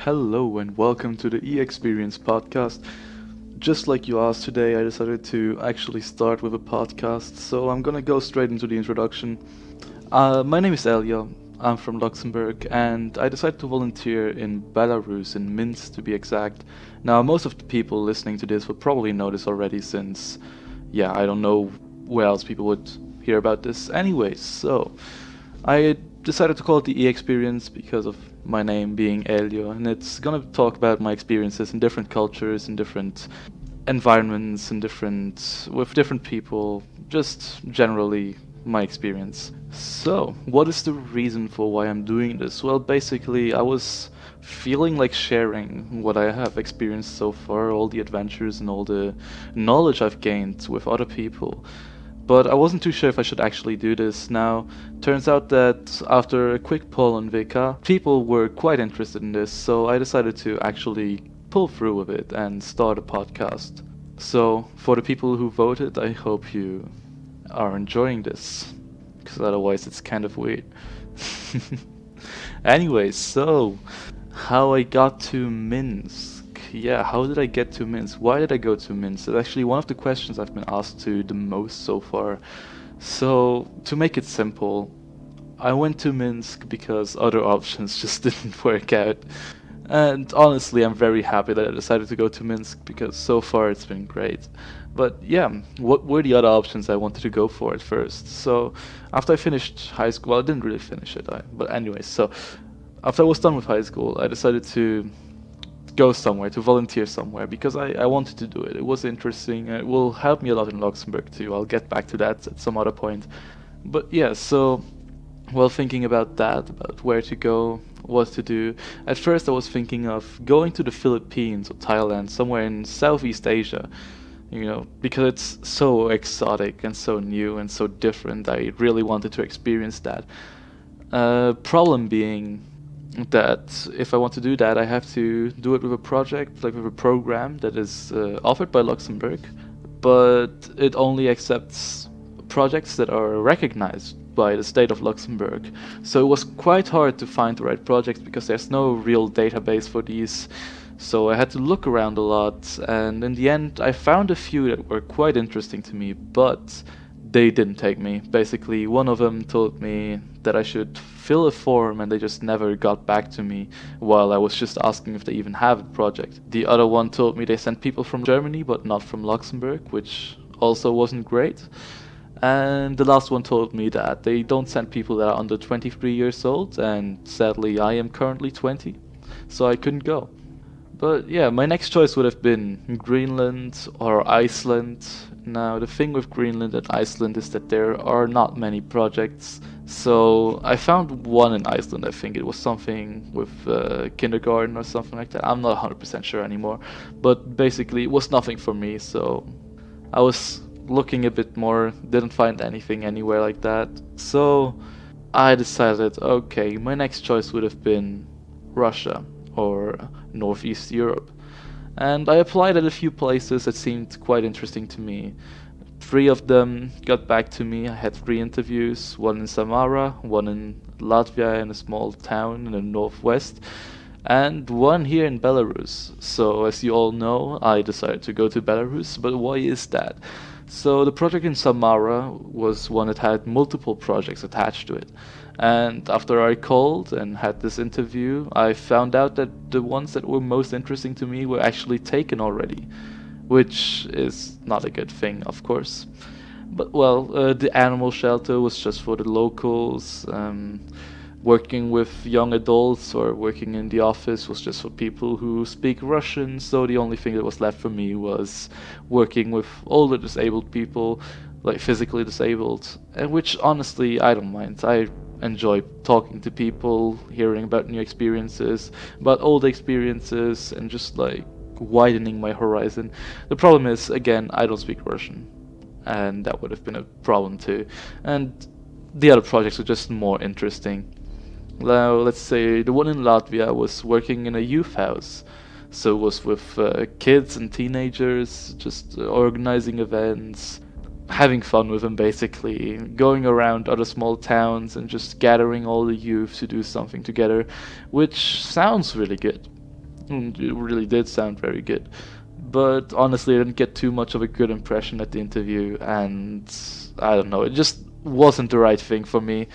Hello and welcome to the E-Experience podcast. Just like you asked today, I decided to actually start with a podcast, so I'm gonna go straight into the introduction. My name is Elia, I'm from Luxembourg, and I decided to volunteer in Belarus, in Minsk to be exact. Now, most of the people listening to this would probably know this already since, yeah, I don't know where else people would hear about this. Anyways, so I decided to call it the E-Experience because of my name being Elio, and it's gonna talk about my experiences in different cultures, in different environments, with different people, just generally my experience. So, what is the reason for why I'm doing this? Well, basically, I was feeling like sharing what I have experienced so far, all the adventures and all the knowledge I've gained with other people. But I wasn't too sure if I should actually do this. Now, turns out that after a quick poll on Vika, people were quite interested in this, so I decided to actually pull through with it and start a podcast. So, for the people who voted, I hope you are enjoying this, because otherwise it's kind of weird. Anyways, so how I got to Minsk. Yeah, how did I get to Minsk? Why did I go to Minsk? It's actually one of the questions I've been asked to the most so far. So, to make it simple, I went to Minsk because other options just didn't work out. And honestly, I'm very happy that I decided to go to Minsk because so far it's been great. But yeah, what were the other options I wanted to go for at first? So, after I finished high school, well, I didn't really finish it, but anyways, so after I was done with high school, I decided to go somewhere, to volunteer somewhere, because I wanted to do it. It was interesting. It will help me a lot in Luxembourg too. I'll get back to that at some other point. But yeah, so while thinking about that, about where to go, what to do, at first I was thinking of going to the Philippines or Thailand, somewhere in Southeast Asia, because it's so exotic and so new and so different. I really wanted to experience that. Problem being that if I want to do that, I have to do it with a project, like with a program that is offered by Luxembourg, but it only accepts projects that are recognized by the state of Luxembourg. So it was quite hard to find the right projects because there's no real database for these. So I had to look around a lot, and in the end, I found a few that were quite interesting to me, but they didn't take me. Basically, one of them told me that I should fill a form and they just never got back to me while I was just asking if they even have a project. The other one told me they sent people from Germany but not from Luxembourg, which also wasn't great. And the last one told me that they don't send people that are under 23 years old, and sadly I am currently 20, so I couldn't go. But yeah, my next choice would have been Greenland or Iceland. Now, the thing with Greenland and Iceland is that there are not many projects. So I found one in Iceland, I think it was something with kindergarten or something like that. I'm not 100% sure anymore. But basically, it was nothing for me, so I was looking a bit more, didn't find anything anywhere like that. So I decided, okay, my next choice would have been Russia or Northeast Europe. And I applied at a few places that seemed quite interesting to me. Three of them got back to me. I had three interviews, one in Samara, one in Latvia in a small town in the northwest, and one here in Belarus. So as you all know, I decided to go to Belarus, but why is that? So the project in Samara was one that had multiple projects attached to it. And after I called and had this interview, I found out that the ones that were most interesting to me were actually taken already, which is not a good thing, of course. But well, the animal shelter was just for the locals. Working with young adults or working in the office was just for people who speak Russian, so the only thing that was left for me was working with older disabled people, like physically disabled, and which honestly I don't mind. I enjoy talking to people, hearing about new experiences, about old experiences, and just like widening my horizon. The problem is, again, I don't speak Russian, and that would have been a problem too. And the other projects were just more interesting. Now, let's say the one in Latvia was working in a youth house. So it was with kids and teenagers, just organizing events, having fun with them basically, going around other small towns and just gathering all the youth to do something together, which sounds really good. It really did sound very good. But honestly, I didn't get too much of a good impression at the interview, and I don't know, it just wasn't the right thing for me.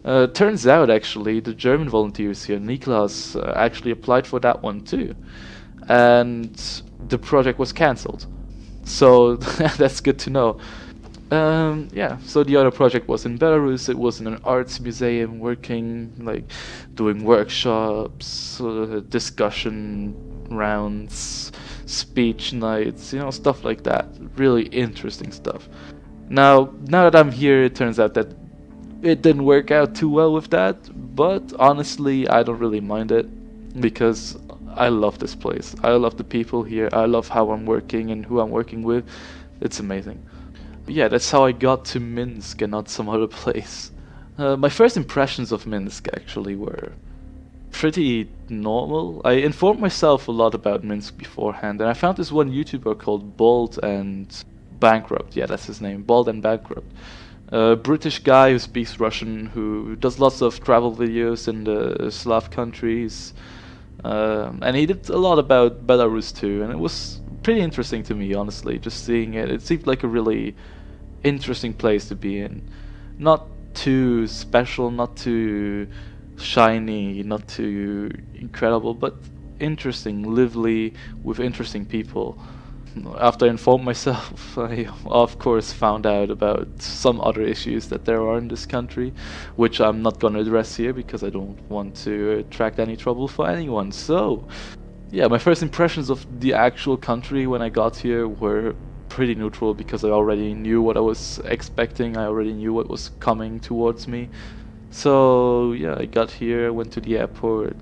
Turns out, actually, the German volunteers here, Niklas, actually applied for that one too, and the project was cancelled. So that's good to know. Yeah, so the other project was in Belarus. It was in an arts museum, working, like, doing workshops, discussion rounds, speech nights, stuff like that. Really interesting stuff. Now that I'm here, it turns out that it didn't work out too well with that, but honestly, I don't really mind it because I love this place. I love the people here. I love how I'm working and who I'm working with. It's amazing. Yeah, that's how I got to Minsk and not some other place. My first impressions of Minsk actually were pretty normal. I informed myself a lot about Minsk beforehand, and I found this one YouTuber called Bald and Bankrupt. Yeah, that's his name, Bald and Bankrupt. A British guy who speaks Russian, who does lots of travel videos in the Slav countries. And he did a lot about Belarus too, and it was pretty interesting to me, honestly, just seeing it. It seemed like a really interesting place to be in. Not too special, not too shiny, not too incredible, but interesting, lively, with interesting people. After I informed myself, I of course found out about some other issues that there are in this country, which I'm not gonna address here because I don't want to attract any trouble for anyone. So, yeah, my first impressions of the actual country when I got here were pretty neutral because I already knew what I was expecting, I already knew what was coming towards me. So, yeah, I got here, went to the airport,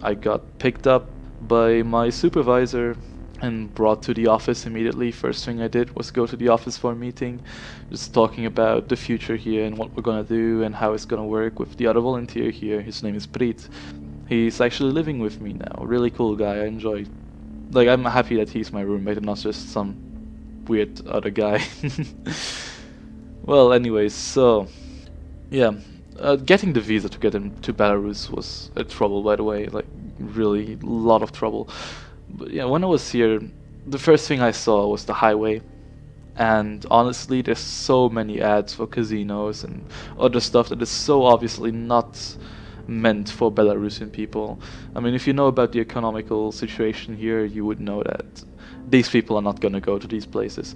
I got picked up by my supervisor and brought to the office immediately. First thing I did was go to the office for a meeting, just talking about the future here and what we're gonna do and how it's gonna work with the other volunteer here. His name is Prit. He's actually living with me now. Really cool guy. I enjoy. Like, I'm happy that he's my roommate and not just some weird other guy. Well, anyways, so yeah, getting the visa to get into Belarus was a trouble, by the way. Like, really, a lot of trouble. But yeah, when I was here, the first thing I saw was the highway. And honestly, there's so many ads for casinos and other stuff that is so obviously not meant for Belarusian people. I mean, if you know about the economical situation here, you would know that these people are not gonna go to these places.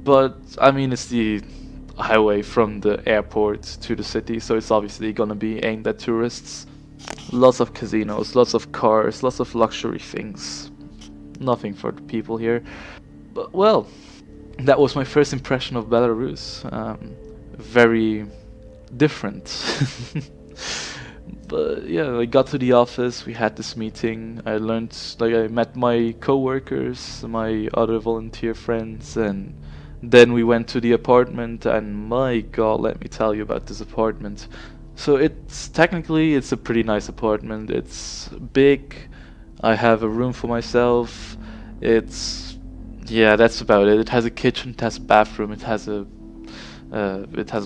But I mean, it's the highway from the airport to the city, so it's obviously gonna be aimed at tourists. Lots of casinos, lots of cars, lots of luxury things. Nothing for the people here. But, well, that was my first impression of Belarus. Very different. But yeah, I got to the office, we had this meeting, I met my co-workers, my other volunteer friends, and then we went to the apartment, and my god, let me tell you about this apartment. So it's a pretty nice apartment. It's big. I have a room for myself. Yeah, that's about it. It has a kitchen, it has a bathroom, it has a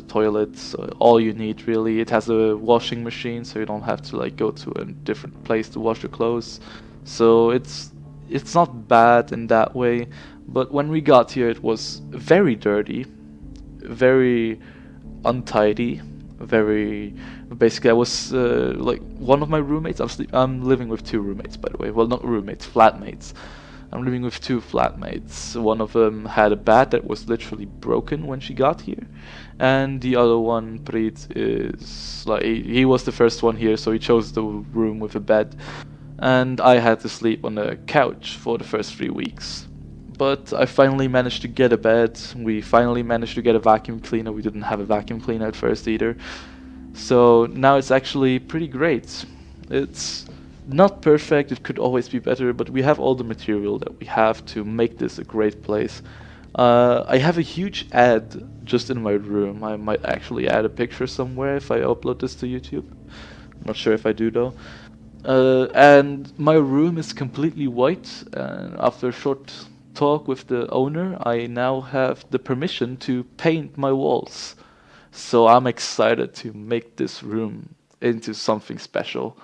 toilet, so all you need really. It has a washing machine, so you don't have to like go to a different place to wash your clothes. So it's not bad in that way. But when we got here, it was very dirty, very untidy, very. Basically, I was like one of my roommates. I'm living with two roommates, by the way. Well, not roommates, flatmates. I'm living with two flatmates. One of them had a bed that was literally broken when she got here, and the other one, Prit, is like he was the first one here, so he chose the room with a bed, and I had to sleep on a couch for the first 3 weeks. But I finally managed to get a bed. We finally managed to get a vacuum cleaner. We didn't have a vacuum cleaner at first either. So now it's actually pretty great. It's not perfect, it could always be better, but we have all the material that we have to make this a great place. I have a huge ad just in my room. I might actually add a picture somewhere if I upload this to YouTube. I'm not sure if I do though. And my room is completely white, and after a short talk with the owner, I now have the permission to paint my walls. So I'm excited to make this room into something special.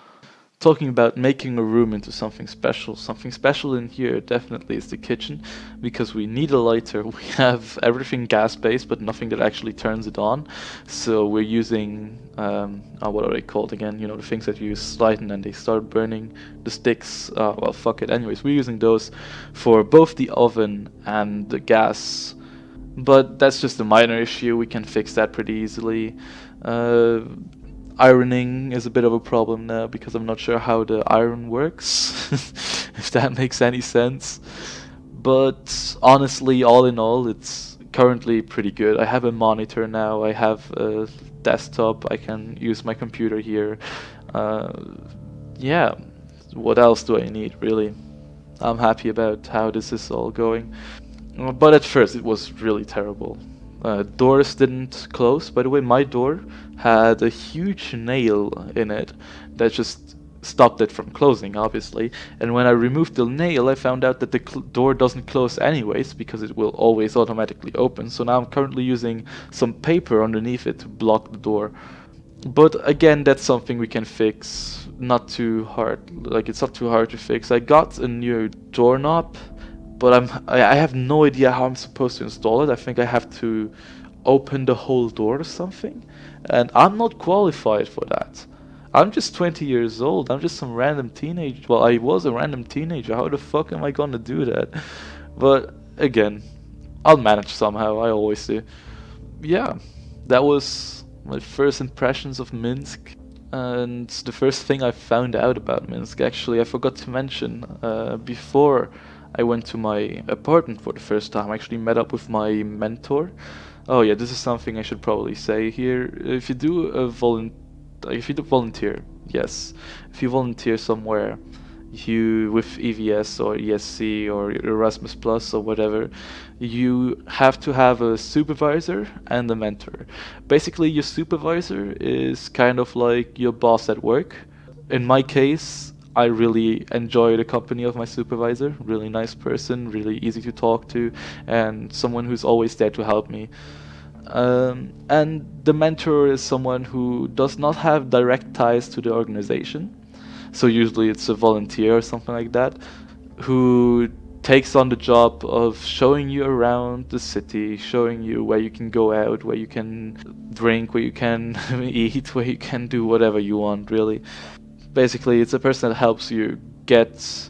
talking about making a room into something special. Something special in here definitely is the kitchen, because we need a lighter. We have everything gas based, but nothing that actually turns it on. So we're using what are they called again? You know, the things that you slide and then they start burning, the sticks. Well, fuck it. Anyways, we're using those for both the oven and the gas. But that's just a minor issue. We can fix that pretty easily. Ironing is a bit of a problem now because I'm not sure how the iron works, if that makes any sense. But honestly, all in all, it's currently pretty good. I have a monitor now, I have a desktop, I can use my computer here. Uh, yeah, what else do I need, really? I'm happy about how this is all going. But at first, it was really terrible. Doors didn't close. By the way, my door had a huge nail in it that just stopped it from closing, obviously. And when I removed the nail, I found out that the door doesn't close anyways, because it will always automatically open. So now I'm currently using some paper underneath it to block the door. But again, that's something we can fix. Not too hard. Like, it's not too hard to fix. I got a new doorknob, but I have no idea how I'm supposed to install it. I think I have to open the whole door or something, and I'm not qualified for that. I'm just 20 years old. I'm just some random teenager. Well, I was a random teenager. How the fuck am I gonna do that? But again, I'll manage somehow. I always do. Yeah, that was my first impressions of Minsk. And the first thing I found out about Minsk, actually, I forgot to mention before I went to my apartment for the first time. I actually met up with my mentor. Oh yeah, this is something I should probably say here. If you do volunteer, yes, if you volunteer somewhere, you with EVS or ESC or Erasmus Plus or whatever, you have to have a supervisor and a mentor. Basically, your supervisor is kind of like your boss at work. In my case, I really enjoy the company of my supervisor. Really nice person, really easy to talk to, and someone who's always there to help me. And the mentor is someone who does not have direct ties to the organization. So usually it's a volunteer or something like that, who takes on the job of showing you around the city, showing you where you can go out, where you can drink, where you can eat, where you can do whatever you want, really. Basically, it's a person that helps you get,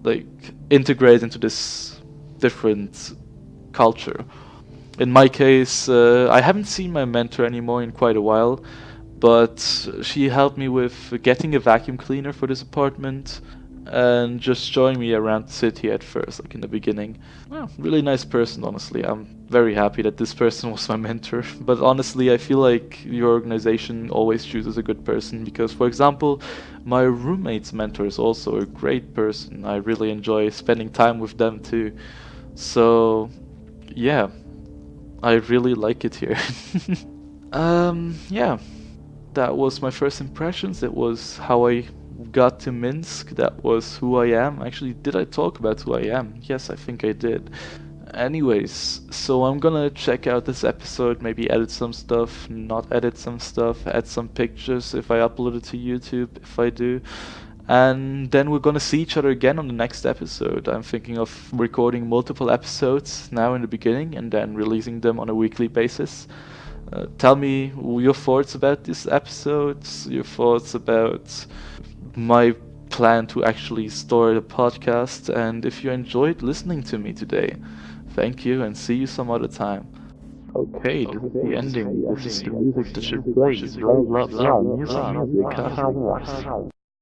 like, integrate into this different culture. In my case, I haven't seen my mentor anymore in quite a while, but she helped me with getting a vacuum cleaner for this apartment and just showing me around the city at first, like in the beginning. Well, really nice person, honestly. I'm very happy that this person was my mentor. But honestly, I feel like your organization always chooses a good person because, for example, my roommate's mentor is also a great person. I really enjoy spending time with them too. So, yeah, I really like it here. Yeah, that was my first impressions. It was how I got to Minsk. That was who I am. Actually, did I talk about who I am? Yes, I think I did. Anyways, so I'm gonna check out this episode, maybe edit some stuff, not edit some stuff, add some pictures if I upload it to YouTube, if I do. And then we're gonna see each other again on the next episode. I'm thinking of recording multiple episodes now in the beginning and then releasing them on a weekly basis. Tell me your thoughts about this episode, your thoughts about my plan to actually start a podcast, and if you enjoyed listening to me today. Thank you, and see you some other time. Okay, this is the ending. This is the music that should play. Love, love, love, music, music.